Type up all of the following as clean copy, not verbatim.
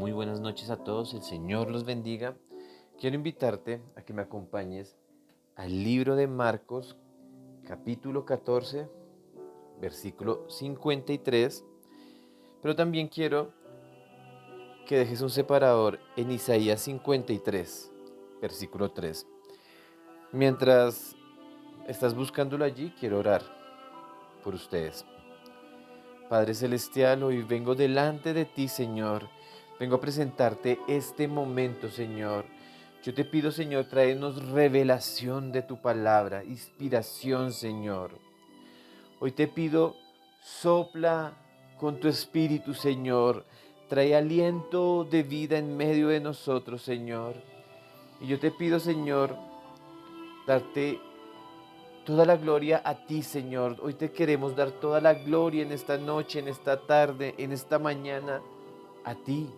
Muy buenas noches a todos, el Señor los bendiga. Quiero invitarte a que me acompañes al libro de Marcos, capítulo 14, versículo 53, pero también quiero que dejes un separador en Isaías 53, versículo 3. Mientras estás buscándolo allí, quiero orar por ustedes. Padre Celestial, hoy vengo delante de ti, Señor. Vengo a presentarte este momento, Señor. Yo te pido, Señor, tráenos revelación de tu palabra, inspiración, Señor. Hoy te pido, sopla con tu espíritu, Señor. Trae aliento de vida en medio de nosotros, Señor. Y yo te pido, Señor, darte toda la gloria a ti, Señor. Hoy te queremos dar toda la gloria en esta noche, en esta tarde, en esta mañana, a ti.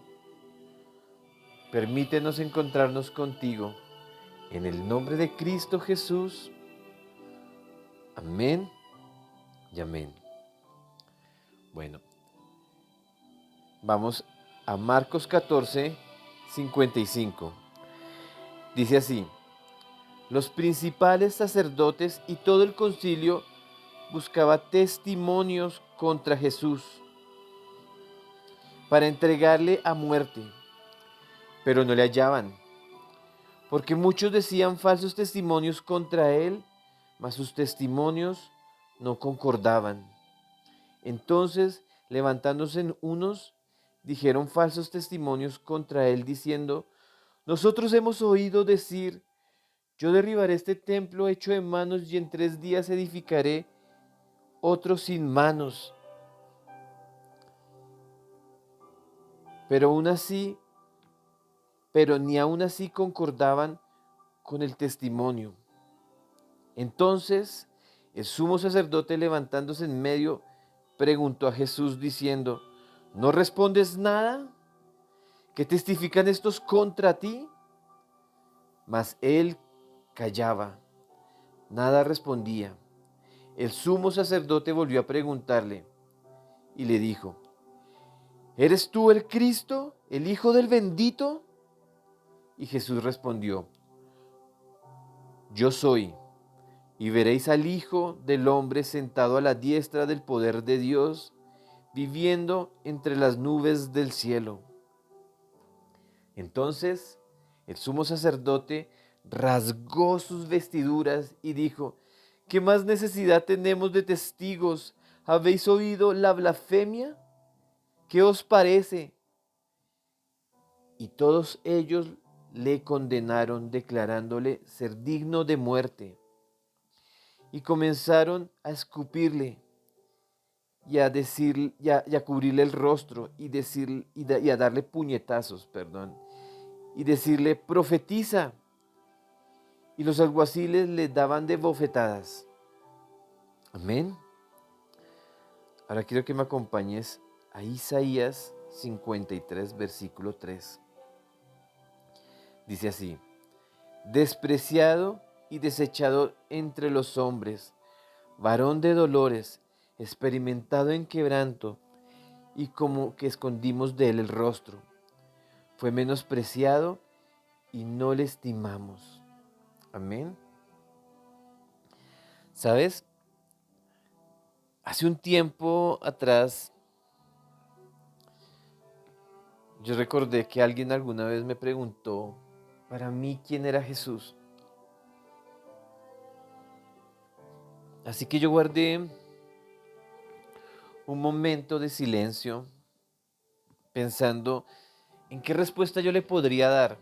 Permítenos encontrarnos contigo. En el nombre de Cristo Jesús. Amén y amén. Bueno, vamos a Marcos 14, 55. Dice así: los principales sacerdotes y todo el concilio buscaba testimonios contra Jesús para entregarle a muerte, pero no le hallaban, porque muchos decían falsos testimonios contra él, mas sus testimonios no concordaban. Entonces, levantándose unos, dijeron falsos testimonios contra él, diciendo: nosotros hemos oído decir, yo derribaré este templo hecho de manos y en 3 días edificaré otro sin manos. Pero aún así, pero ni aún así concordaban con el testimonio. Entonces el sumo sacerdote, levantándose en medio, preguntó a Jesús diciendo: ¿no respondes nada? ¿Qué testifican estos contra ti? Mas él callaba, nada respondía. El sumo sacerdote volvió a preguntarle y le dijo: ¿eres tú el Cristo, el Hijo del bendito? Y Jesús respondió: yo soy. Y veréis al Hijo del hombre sentado a la diestra del poder de Dios, viviendo entre las nubes del cielo. Entonces el sumo sacerdote rasgó sus vestiduras y dijo: ¿qué más necesidad tenemos de testigos? ¿Habéis oído la blasfemia? ¿Qué os parece? Y todos ellos le condenaron, declarándole ser digno de muerte. Y comenzaron a escupirle y a decir y a cubrirle el rostro y a darle puñetazos, y decirle: profetiza. Y los alguaciles le daban de bofetadas. Amén. Ahora quiero que me acompañes a Isaías 53, versículo 3. Dice así: despreciado y desechado entre los hombres, varón de dolores, experimentado en quebranto, y como que escondimos de él el rostro. Fue menospreciado y no le estimamos. Amén. ¿Sabes? Hace un tiempo atrás, yo recordé que alguien alguna vez me preguntó para mí quién era Jesús. Así que yo guardé un momento de silencio pensando en qué respuesta yo le podría dar.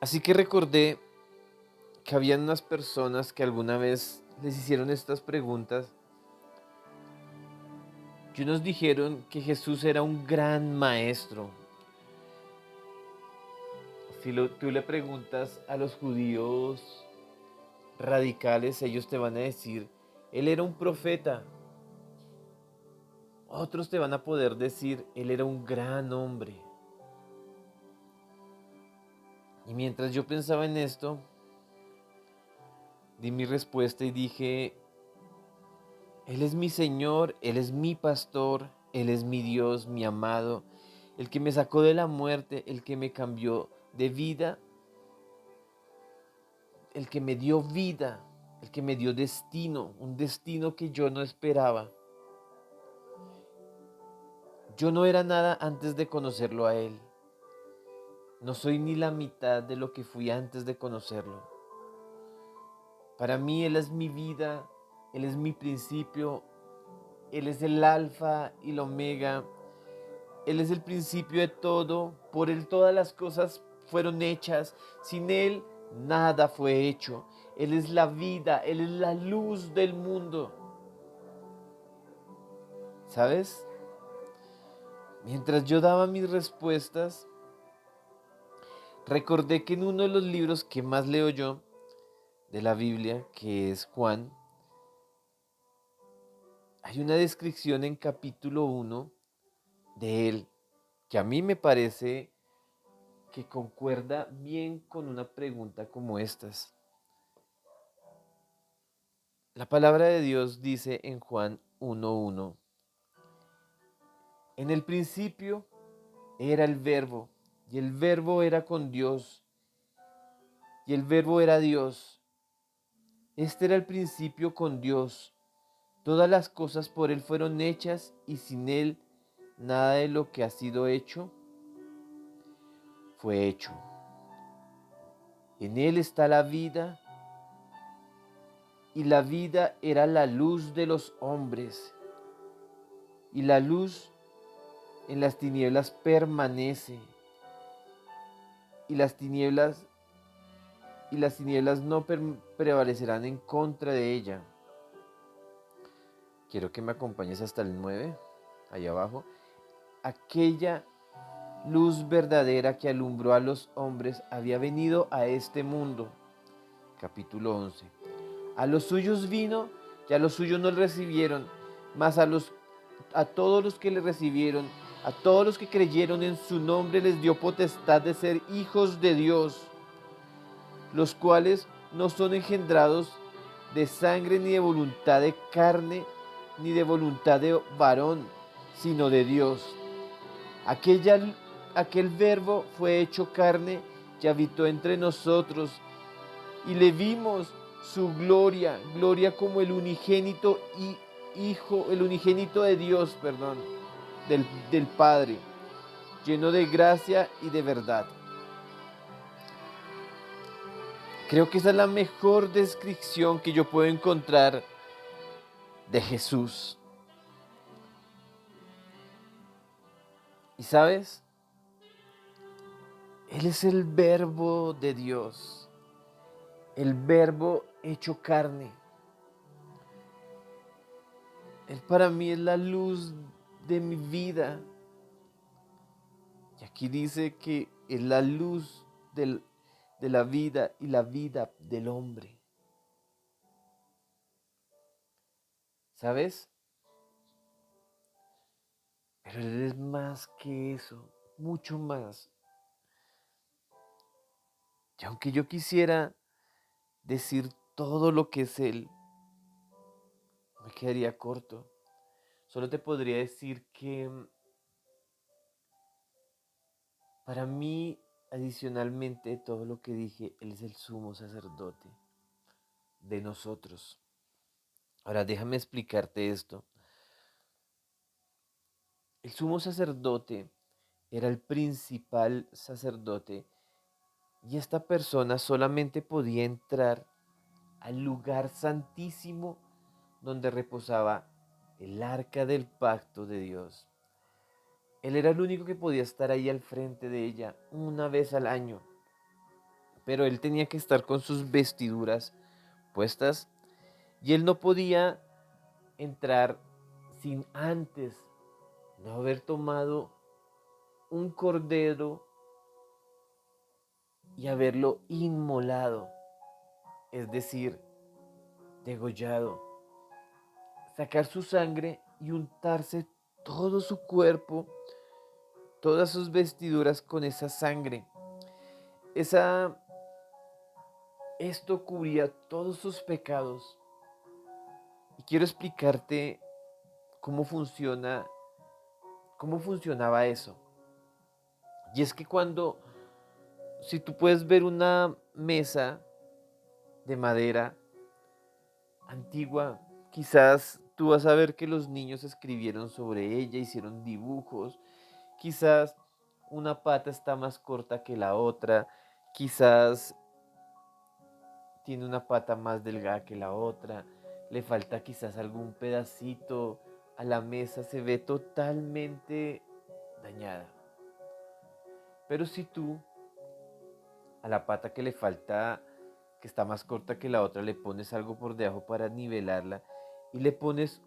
Así que recordé que habían unas personas que alguna vez les hicieron estas preguntas y unos dijeron que Jesús era un gran maestro. Si tú le preguntas a los judíos radicales, ellos te van a decir: él era un profeta. Otros te van a poder decir: él era un gran hombre. Y mientras yo pensaba en esto, di mi respuesta y dije: él es mi Señor, él es mi pastor, él es mi Dios, mi amado, el que me sacó de la muerte, el que me cambió de vida, el que me dio vida, el que me dio destino, un destino que yo no esperaba. Yo no era nada antes de conocerlo a Él. No soy ni la mitad de lo que fui antes de conocerlo. Para mí Él es mi vida, Él es mi principio, Él es el alfa y el omega. Él es el principio de todo, por Él todas las cosas fueron hechas, sin Él nada fue hecho. Él es la vida, Él es la luz del mundo. ¿Sabes? Mientras yo daba mis respuestas, recordé que en uno de los libros que más leo yo de la Biblia, que es Juan, hay una descripción en capítulo 1 de Él, que a mí me parece que concuerda bien con una pregunta como estas. La palabra de Dios dice en Juan 1:1, en el principio era el verbo, y el verbo era con Dios, y el verbo era Dios. Este era el principio con Dios. Todas las cosas por Él fueron hechas, y sin Él nada de lo que ha sido hecho fue hecho. En Él está la vida, y la vida era la luz de los hombres, y la luz en las tinieblas permanece, y las tinieblas no prevalecerán en contra de ella. Quiero que me acompañes hasta el 9, allá abajo. Aquella luz verdadera que alumbró a los hombres había venido a este mundo. Capítulo 11. A los suyos vino y a los suyos no le recibieron, mas a todos los que le recibieron, a todos los que creyeron en su nombre les dio potestad de ser hijos de Dios, los cuales no son engendrados de sangre ni de voluntad de carne ni de voluntad de varón, sino de Dios. Aquel verbo fue hecho carne y habitó entre nosotros, y le vimos su gloria, gloria como el unigénito de Dios, del Padre, lleno de gracia y de verdad. Creo que esa es la mejor descripción que yo puedo encontrar de Jesús. ¿Y sabes? Él es el verbo de Dios, el verbo hecho carne. Él para mí es la luz de mi vida. Y aquí dice que es la luz de la vida y la vida del hombre. ¿Sabes? Pero Él es más que eso, mucho más. Y aunque yo quisiera decir todo lo que es Él, me quedaría corto. Solo te podría decir que para mí, adicionalmente de todo lo que dije, Él es el sumo sacerdote de nosotros. Ahora déjame explicarte esto. El sumo sacerdote era el principal sacerdote y esta persona solamente podía entrar al lugar santísimo donde reposaba el arca del pacto de Dios. Él era el único que podía estar ahí al frente de ella una vez al año, pero él tenía que estar con sus vestiduras puestas y él no podía entrar sin antes no haber tomado un cordero y haberlo inmolado, es decir, degollado, sacar su sangre y untarse todo su cuerpo, todas sus vestiduras con esa sangre. Esto cubría todos sus pecados. Y quiero explicarte cómo funcionaba eso. Y es que si tú puedes ver una mesa de madera antigua, quizás tú vas a ver que los niños escribieron sobre ella, hicieron dibujos, quizás una pata está más corta que la otra, quizás tiene una pata más delgada que la otra, le falta quizás algún pedacito a la mesa, se ve totalmente dañada. Pero si tú a la pata que le falta, que está más corta que la otra, le pones algo por debajo para nivelarla y le pones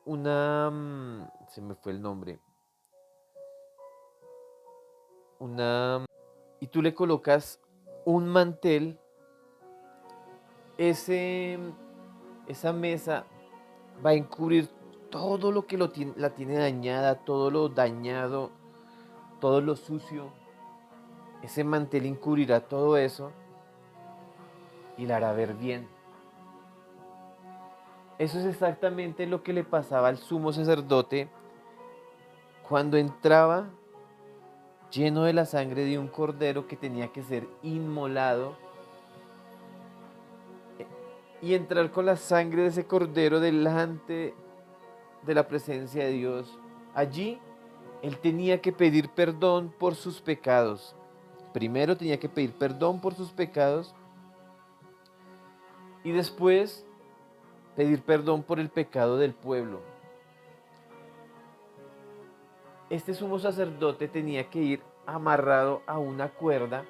se me fue el nombre, una, y tú le colocas un mantel, ese, esa mesa va a encubrir todo lo que la tiene dañada, todo lo dañado, todo lo sucio. Ese mantel encubrirá todo eso y la hará ver bien. Eso es exactamente lo que le pasaba al sumo sacerdote cuando entraba lleno de la sangre de un cordero que tenía que ser inmolado y entrar con la sangre de ese cordero delante de la presencia de Dios. Allí él tenía que pedir perdón por sus pecados. Primero tenía que pedir perdón por sus pecados y después pedir perdón por el pecado del pueblo. Este sumo sacerdote tenía que ir amarrado a una cuerda,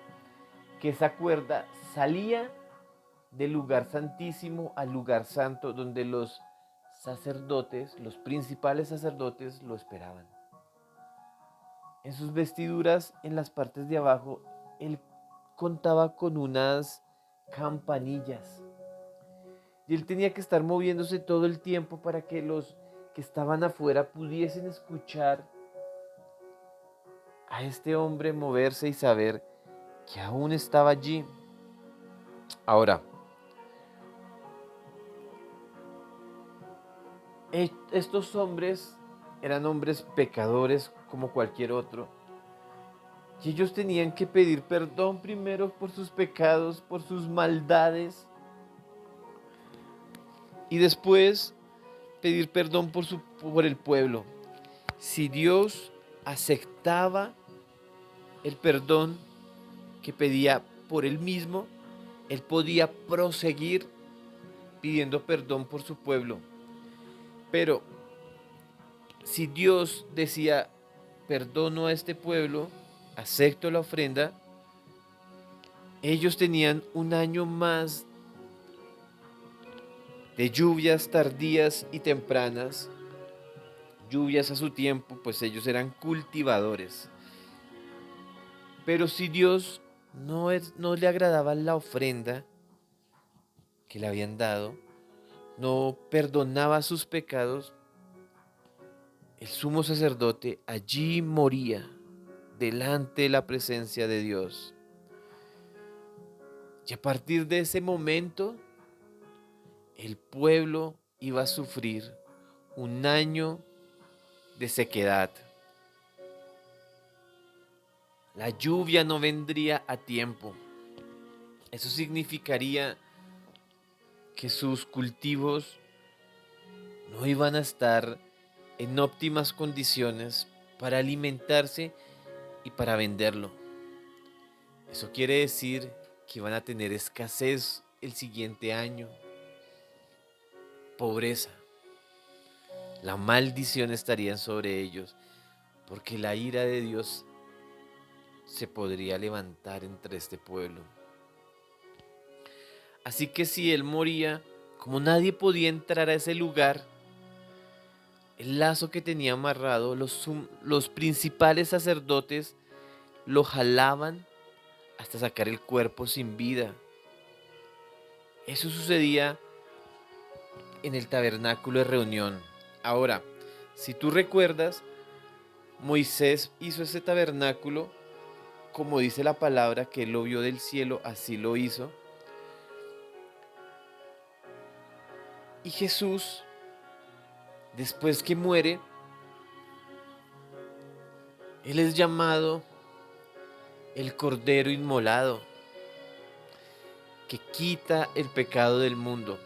que esa cuerda salía del lugar santísimo al lugar santo, donde los sacerdotes, los principales sacerdotes, lo esperaban. En sus vestiduras, en las partes de abajo, él contaba con unas campanillas. Y él tenía que estar moviéndose todo el tiempo para que los que estaban afuera pudiesen escuchar a este hombre moverse y saber que aún estaba allí. Ahora, estos hombres eran hombres pecadores como cualquier otro. Y ellos tenían que pedir perdón primero por sus pecados, por sus maldades. Y después pedir perdón por el pueblo. Si Dios aceptaba el perdón que pedía por él mismo, él podía proseguir pidiendo perdón por su pueblo. Pero si Dios decía, perdono a este pueblo, acepto la ofrenda, ellos tenían un año más de lluvias tardías y tempranas, lluvias a su tiempo, pues ellos eran cultivadores. Pero si Dios no le agradaba la ofrenda que le habían dado, no perdonaba sus pecados, el sumo sacerdote allí moría delante de la presencia de Dios. Y a partir de ese momento, el pueblo iba a sufrir un año de sequedad. La lluvia no vendría a tiempo. Eso significaría que sus cultivos no iban a estar en óptimas condiciones para alimentarse y para venderlo. Eso quiere decir que van a tener escasez el siguiente año, pobreza. La maldición estaría sobre ellos, porque la ira de Dios se podría levantar entre este pueblo. Así que si él moría, como nadie podía entrar a ese lugar, el lazo que tenía amarrado, los principales sacerdotes lo jalaban hasta sacar el cuerpo sin vida. Eso sucedía en el tabernáculo de reunión. Ahora, si tú recuerdas, Moisés hizo ese tabernáculo, como dice la palabra, que él lo vio del cielo, así lo hizo. Y Jesús, después que muere, Él es llamado el Cordero Inmolado, que quita el pecado del mundo.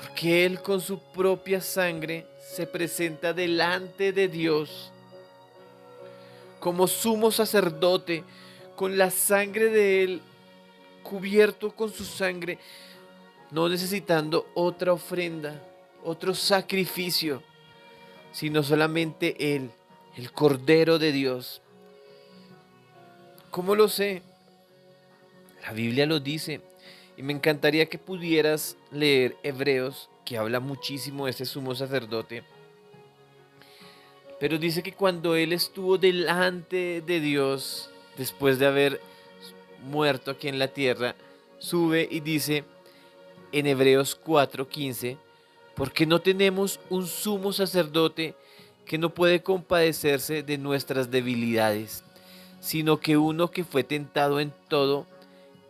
Porque Él con su propia sangre se presenta delante de Dios como sumo sacerdote, con la sangre de Él, cubierto con su sangre, no necesitando otra ofrenda, otro sacrificio, sino solamente Él, el Cordero de Dios. ¿Cómo lo sé? La Biblia lo dice. Y me encantaría que pudieras leer Hebreos, que habla muchísimo de ese sumo sacerdote. Pero dice que cuando él estuvo delante de Dios, después de haber muerto aquí en la tierra, sube y dice en Hebreos 4:15, porque no tenemos un sumo sacerdote que no puede compadecerse de nuestras debilidades, sino que uno que fue tentado en todo,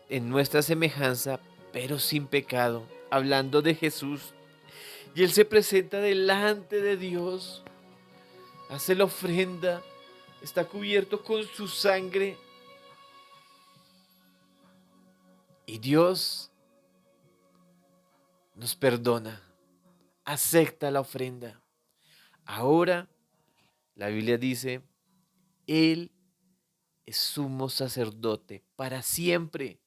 en nuestra semejanza, pero sin pecado, hablando de Jesús. Y Él se presenta delante de Dios, hace la ofrenda, está cubierto con su sangre. Y Dios nos perdona, acepta la ofrenda. Ahora la Biblia dice, Él es sumo sacerdote para siempre,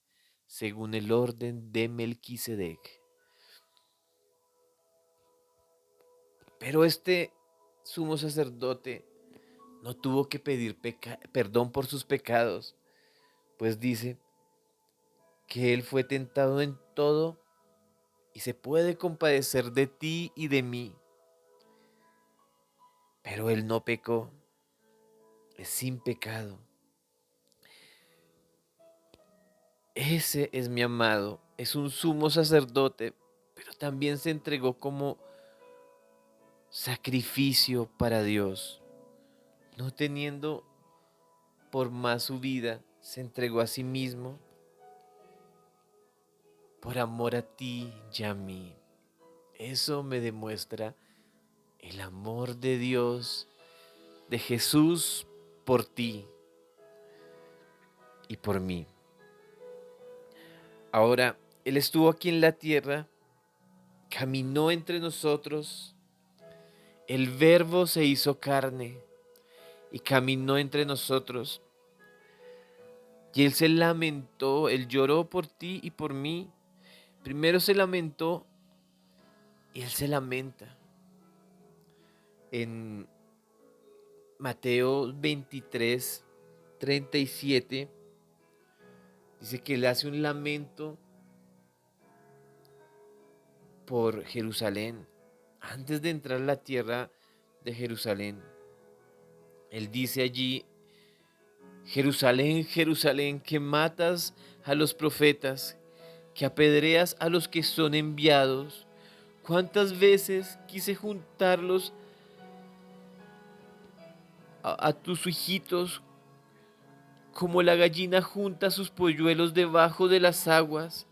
según el orden de Melquisedec. Pero este sumo sacerdote no tuvo que pedir perdón por sus pecados, pues dice que Él fue tentado en todo y se puede compadecer de ti y de mí. Pero Él no pecó, es sin pecado. Ese es mi amado, es un sumo sacerdote, pero también se entregó como sacrificio para Dios. No teniendo por más su vida, se entregó a sí mismo por amor a ti y a mí. Eso me demuestra el amor de Dios, de Jesús por ti y por mí. Ahora, Él estuvo aquí en la tierra, caminó entre nosotros, el Verbo se hizo carne y caminó entre nosotros. Y Él se lamentó, Él lloró por ti y por mí. Primero se lamentó y Él se lamenta. En Mateo 23:37 dice que Él hace un lamento por Jerusalén. Antes de entrar a la tierra de Jerusalén, Él dice allí, Jerusalén, Jerusalén, que matas a los profetas, que apedreas a los que son enviados. ¿Cuántas veces quise juntarlos a tus hijitos como la gallina junta sus polluelos debajo de las aguas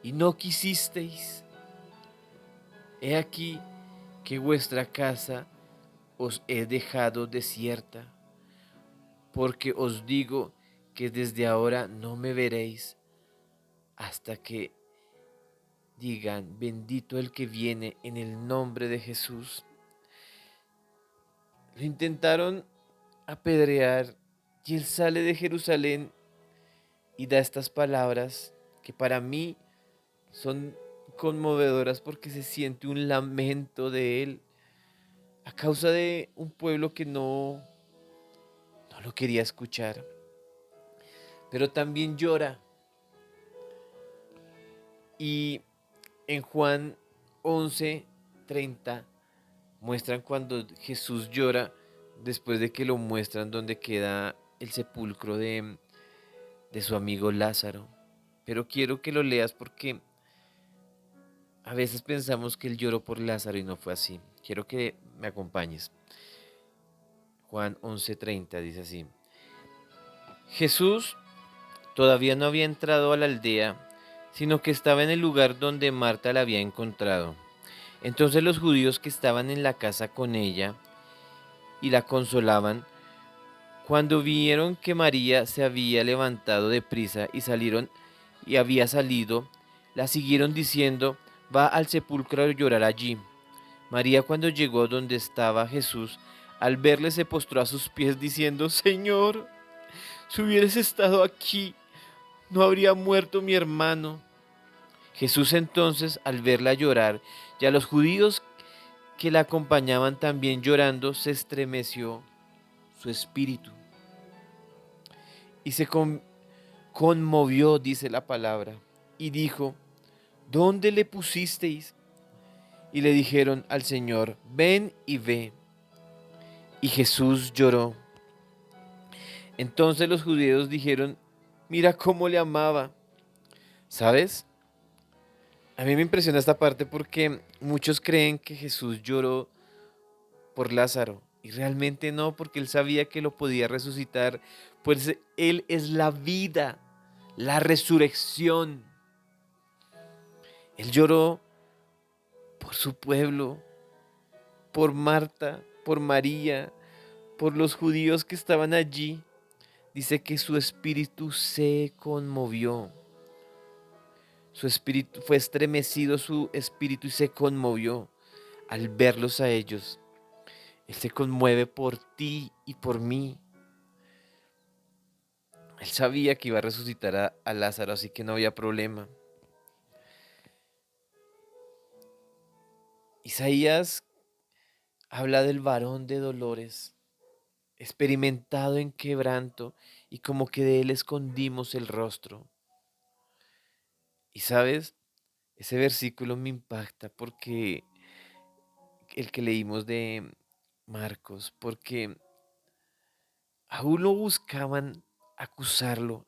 y no quisisteis? He aquí que vuestra casa os he dejado desierta, porque os digo que desde ahora no me veréis hasta que digan, bendito el que viene en el nombre de Jesús. Lo intentaron apedrear y él sale de Jerusalén y da estas palabras que para mí son conmovedoras porque se siente un lamento de él a causa de un pueblo que no lo quería escuchar. Pero también llora. Y en Juan 11:30 muestran cuando Jesús llora después de que lo muestran donde queda el sepulcro de su amigo Lázaro. Pero quiero que lo leas porque a veces pensamos que él lloró por Lázaro y no fue así. Quiero que me acompañes. Juan 11:30 dice así. Jesús todavía no había entrado a la aldea, sino que estaba en el lugar donde Marta la había encontrado. Entonces los judíos que estaban en la casa con ella y la consolaban. Cuando vieron que María se había levantado de prisa y había salido, la siguieron diciendo, va al sepulcro a llorar allí. María cuando llegó donde estaba Jesús, al verle se postró a sus pies diciendo, Señor, si hubieras estado aquí, no habría muerto mi hermano. Jesús entonces, al verla llorar, y a los judíos que la acompañaban también llorando, se estremeció su espíritu y se conmovió, dice la palabra, y dijo, ¿dónde le pusisteis? Y le dijeron al Señor, ven y ve. Y Jesús lloró. Entonces los judíos dijeron, mira cómo le amaba. ¿Sabes? A mí me impresiona esta parte porque muchos creen que Jesús lloró por Lázaro y realmente no, porque él sabía que lo podía resucitar, pues él es la vida, la resurrección. Él lloró por su pueblo, por Marta, por María, por los judíos que estaban allí. Dice que su espíritu se conmovió. Su espíritu fue estremecido, su espíritu y se conmovió al verlos a ellos. Él se conmueve por ti y por mí. Él sabía que iba a resucitar a Lázaro, así que no había problema. Isaías habla del varón de dolores, experimentado en quebranto, y como que de él escondimos el rostro. Y sabes, ese versículo me impacta porque el que leímos de Marcos, porque aún lo buscaban acusarlo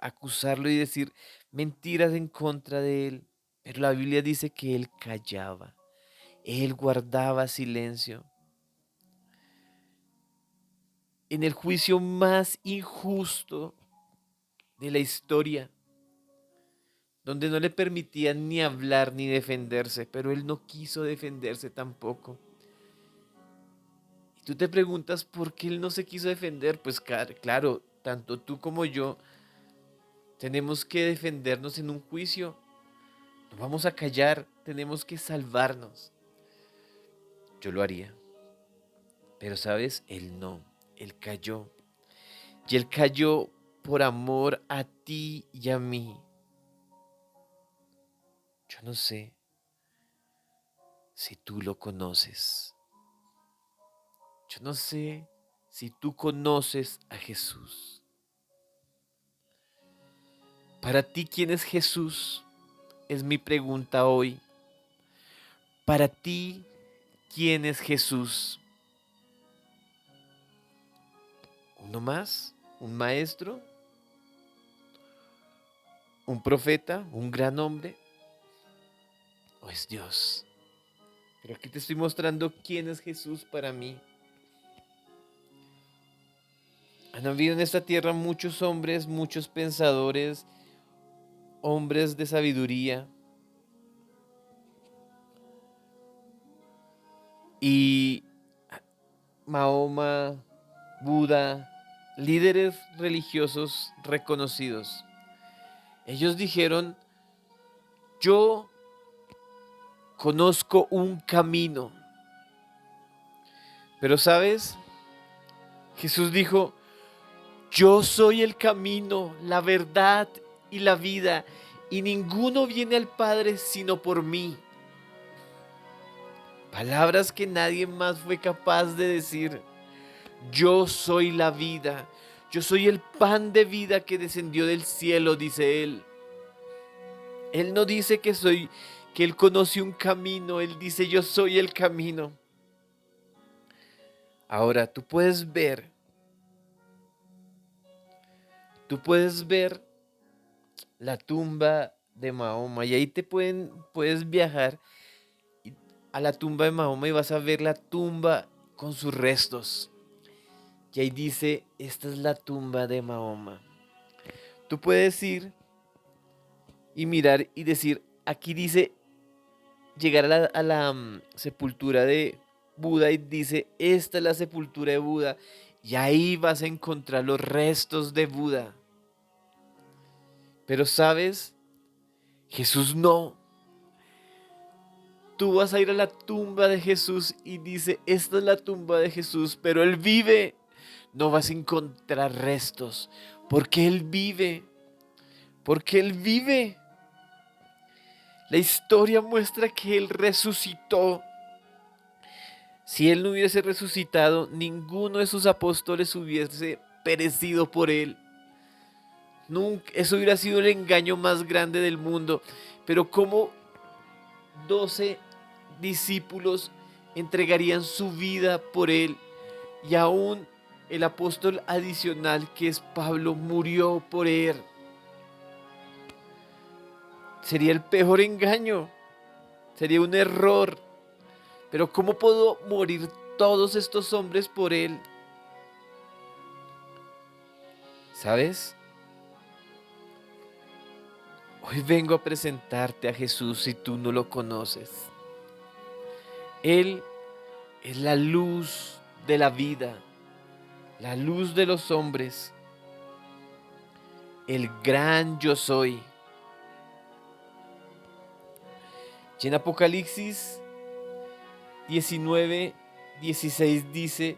y decir mentiras en contra de él. Pero la Biblia dice que él callaba, él guardaba silencio. En el juicio más injusto de la historia, donde no le permitían ni hablar ni defenderse, pero él no quiso defenderse tampoco. Y tú te preguntas por qué él no se quiso defender. Pues claro, tanto tú como yo tenemos que defendernos en un juicio. No vamos a callar, tenemos que salvarnos. Yo lo haría. Pero sabes, él no, él cayó. Y él cayó por amor a ti y a mí. Yo no sé si tú lo conoces. Yo no sé si tú conoces a Jesús. Para ti, ¿quién es Jesús? Es mi pregunta hoy. Para ti, ¿quién es Jesús? ¿Uno más? ¿Un maestro? ¿Un profeta? ¿Un gran hombre? ¿O es Dios? Pero aquí te estoy mostrando quién es Jesús para mí. Han habido en esta tierra muchos hombres, muchos pensadores, hombres de sabiduría. Y Mahoma, Buda, líderes religiosos reconocidos. Ellos dijeron, yo conozco un camino. Pero ¿sabes? Jesús dijo, yo soy el camino, la verdad y la vida, y ninguno viene al Padre sino por mí. Palabras que nadie más fue capaz de decir. Yo soy la vida, yo soy el pan de vida que descendió del cielo, dice él. Él no dice que él conoce un camino, él dice yo soy el camino. Ahora, tú puedes ver la tumba de Mahoma y ahí puedes viajar a la tumba de Mahoma y vas a ver la tumba con sus restos. Y ahí dice, esta es la tumba de Mahoma. Tú puedes ir y mirar y decir, aquí dice, llegar a la sepultura de Buda y dice, esta es la sepultura de Buda. Y ahí vas a encontrar los restos de Buda. Pero sabes, Jesús no. Tú vas a ir a la tumba de Jesús y dice, esta es la tumba de Jesús, pero Él vive. No vas a encontrar restos, porque Él vive. Porque Él vive. La historia muestra que Él resucitó. Si Él no hubiese resucitado, ninguno de sus apóstoles hubiese perecido por Él. Nunca, eso hubiera sido el engaño más grande del mundo. Pero ¿cómo 12 discípulos entregarían su vida por Él? Y aún el apóstol adicional, que es Pablo, murió por Él. Sería el peor engaño. Sería un error. Pero ¿cómo pudo morir todos estos hombres por Él? ¿Sabes? Hoy vengo a presentarte a Jesús si tú no lo conoces. Él es la luz de la vida, la luz de los hombres, el gran yo soy. Y en Apocalipsis 19:16 dice,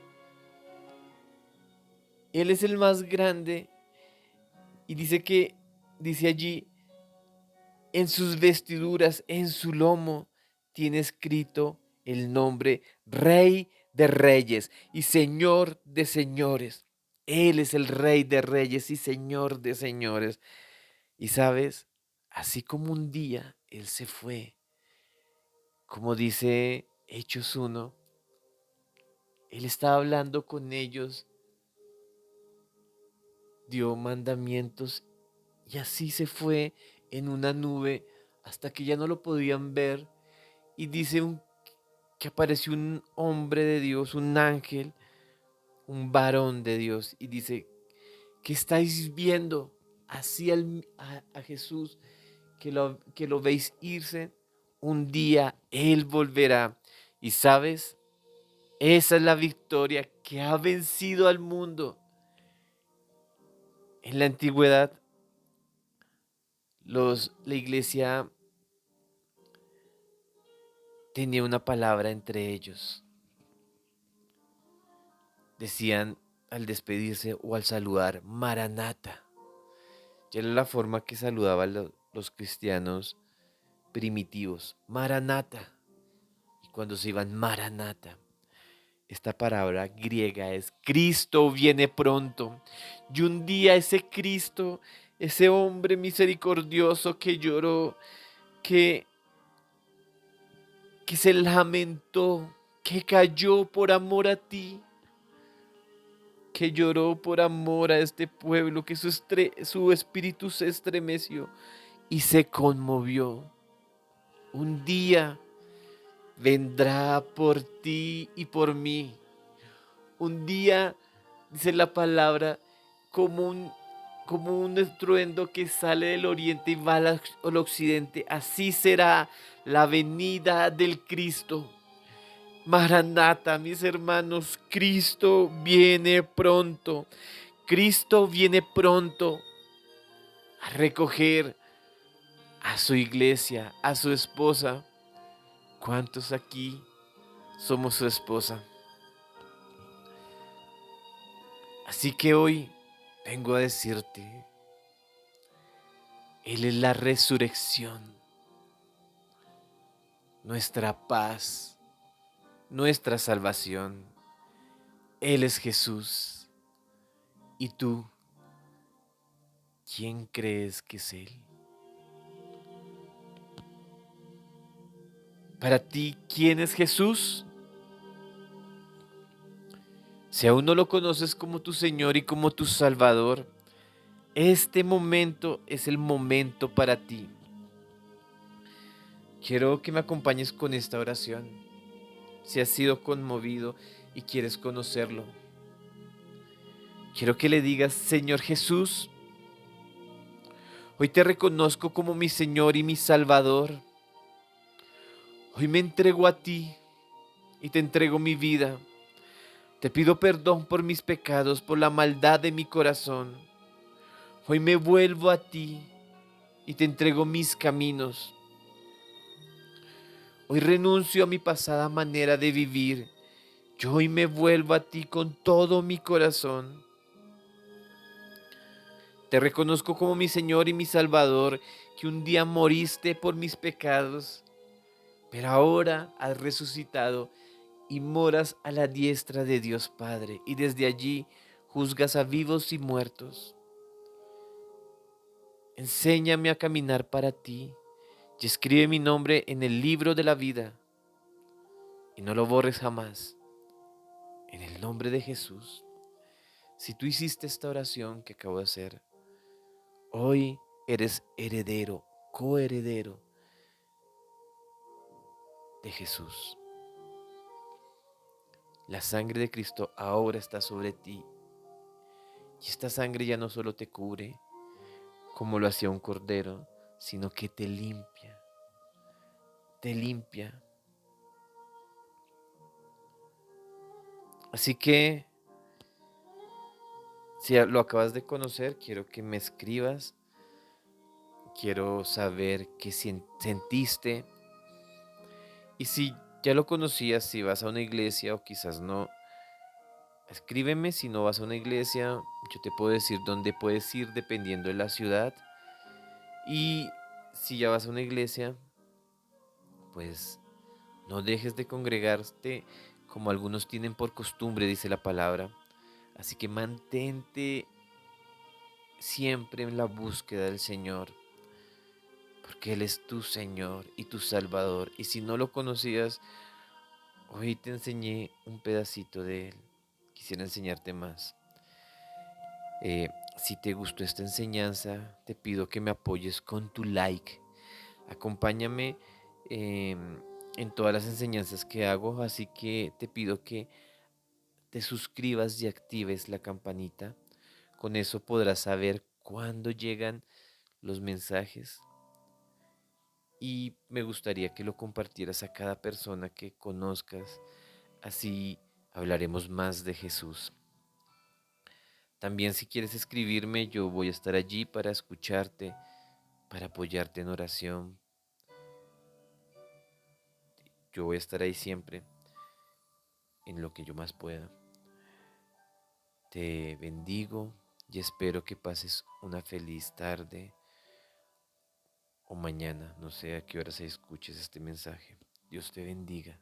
Él es el más grande y dice allí, en sus vestiduras, en su lomo, tiene escrito el nombre Rey de Reyes y Señor de Señores. Él es el Rey de Reyes y Señor de Señores. Y sabes, así como un día Él se fue, como dice Hechos 1, Él estaba hablando con ellos, dio mandamientos y así se fue en una nube hasta que ya no lo podían ver. Y dice que apareció un hombre de Dios, un ángel, un varón de Dios. Y dice, ¿qué estáis viendo? Así a Jesús, que lo veis irse. Un día Él volverá. Y sabes, esa es la victoria que ha vencido al mundo. En la antigüedad, la iglesia tenía una palabra entre ellos. Decían al despedirse o al saludar, Maranata. Y era la forma que saludaban los cristianos primitivos, Maranata. Y cuando se iban, Maranata. Esta palabra griega es Cristo viene pronto. Y un día ese Cristo, ese hombre misericordioso que lloró, que, que se lamentó, que cayó por amor a ti, que lloró por amor a este pueblo, que su espíritu se estremeció y se conmovió. Un día vendrá por ti y por mí. Un día, dice la palabra, como un estruendo que sale del oriente y va al occidente. Así será la venida del Cristo. Maranata, mis hermanos, Cristo viene pronto. Cristo viene pronto a recoger a su iglesia, a su esposa. ¿Cuántos aquí somos su esposa? Así que hoy vengo a decirte, Él es la resurrección, nuestra paz, nuestra salvación. Él es Jesús. ¿Y tú, quién crees que es Él? Para ti, ¿quién es Jesús? Si aún no lo conoces como tu Señor y como tu Salvador, este momento es el momento para ti. Quiero que me acompañes con esta oración. Si has sido conmovido y quieres conocerlo, quiero que le digas, Señor Jesús, hoy te reconozco como mi Señor y mi Salvador. Hoy me entrego a ti. y te entrego mi vida. Te pido perdón por mis pecados, por la maldad de mi corazón. Hoy me vuelvo a ti y te entrego mis caminos. Hoy renuncio a mi pasada manera de vivir. Yo hoy me vuelvo a ti con todo mi corazón. Te reconozco como mi Señor y mi Salvador, que un día moriste por mis pecados, pero ahora has resucitado y moras a la diestra de Dios Padre, y desde allí juzgas a vivos y muertos. Enséñame a caminar para ti y escribe mi nombre en el libro de la vida y no lo borres jamás. En el nombre de Jesús. Si tú hiciste esta oración que acabo de hacer, hoy eres heredero, coheredero de Jesús. La sangre de Cristo ahora está sobre ti. Y esta sangre ya no solo te cubre, como lo hacía un cordero, sino que te limpia, te limpia. Así que, si lo acabas de conocer, quiero que me escribas, quiero saber qué sentiste. Y si ya lo conocías, si vas a una iglesia o quizás no, escríbeme. Si no vas a una iglesia, yo te puedo decir dónde puedes ir dependiendo de la ciudad. Y si ya vas a una iglesia, pues no dejes de congregarte como algunos tienen por costumbre, dice la palabra. Así que mantente siempre en la búsqueda del Señor, porque Él es tu Señor y tu Salvador. Y si no lo conocías, hoy te enseñé un pedacito de Él. Quisiera enseñarte más. Si te gustó esta enseñanza, te pido que me apoyes con tu like. Acompáñame en todas las enseñanzas que hago, así que te pido que te suscribas y actives la campanita. Con eso podrás saber cuándo llegan los mensajes y me gustaría que lo compartieras a cada persona que conozcas. Así hablaremos más de Jesús. También si quieres escribirme, yo voy a estar allí para escucharte, para apoyarte en oración. Yo voy a estar ahí siempre en lo que yo más pueda. Te bendigo y espero que pases una feliz tarde o mañana, no sé a qué hora se escuches este mensaje. Dios te bendiga.